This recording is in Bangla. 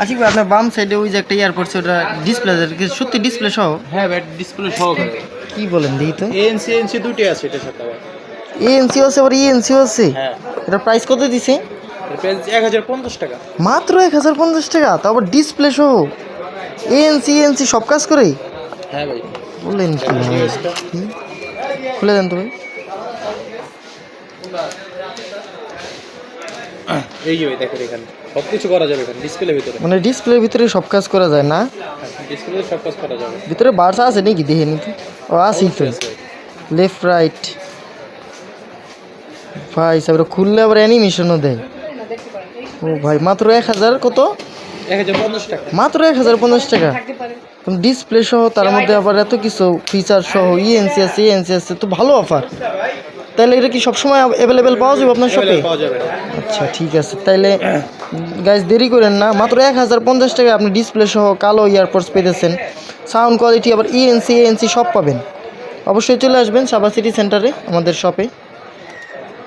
আশিক ভাই আপনার বাম সাইডে ওই যে একটা এয়ারপোর্ট ওটা ডিসপ্লে সত্যি ডিসপ্লে সহ? হ্যাঁ ভাই, ডিসপ্লে সহ ভাই। কি বলেন দেখি তো। এএনসি দুটি আছে এটার সাথে ভাই। এএনসি আছে আবার ইএনসিও আছে? হ্যাঁ, এটা প্রাইস কত দিছে? এর প্রাইস 1050 টাকা। মাত্র 1050 টাকা, তাও আবার ডিসপ্লে সহ, এএনসি এএনসি সব কাজ করে? হ্যাঁ ভাই। বললেন কি ভাই? ডিভাইসটা কি? খুলে দেন তো ভাই। এই যে ভাই দেখেন এখানে সব কিছু করা যাবে এখানে ডিসপ্লের ভিতরে। মানে ডিসপ্লের ভিতরে সব কাজ করা যায় না? ডিসপ্লে সব কাজ করা যাবে। ভিতরে বার্সা আছে নাকি দেখে নিতে? ও আছেই তো, লেফট রাইট। ভাই সাহেব খুললে আবার অ্যানিমেশনও দেয়। ও ভাই মাত্র 1000 কত? 1050 টাকা। মাত্র 1050 টাকা ডিসপ্লে সহ, তার মধ্যে আবার এত কিছু ফিচার সহ, ইএনসি আছে এএনসি আছে, তো ভালো অফার। তাহলে এটা কি সবসময় অ্যাভেলেবেল পাওয়া যাবে আপনার শপে? পাওয়া যাবে। আচ্ছা ঠিক আছে, তাইলে গাইজ দেরি করেন না, মাত্র 1050 টাকায় আপনি ডিসপ্লে সহ কালো ইয়ারপডস পেতেছেন, সাউন্ড কোয়ালিটি আবার ইএনসি এএনসি সব পাবেন। অবশ্যই চলে আসবেন সাবা সিটি সেন্টারে আমাদের শপে।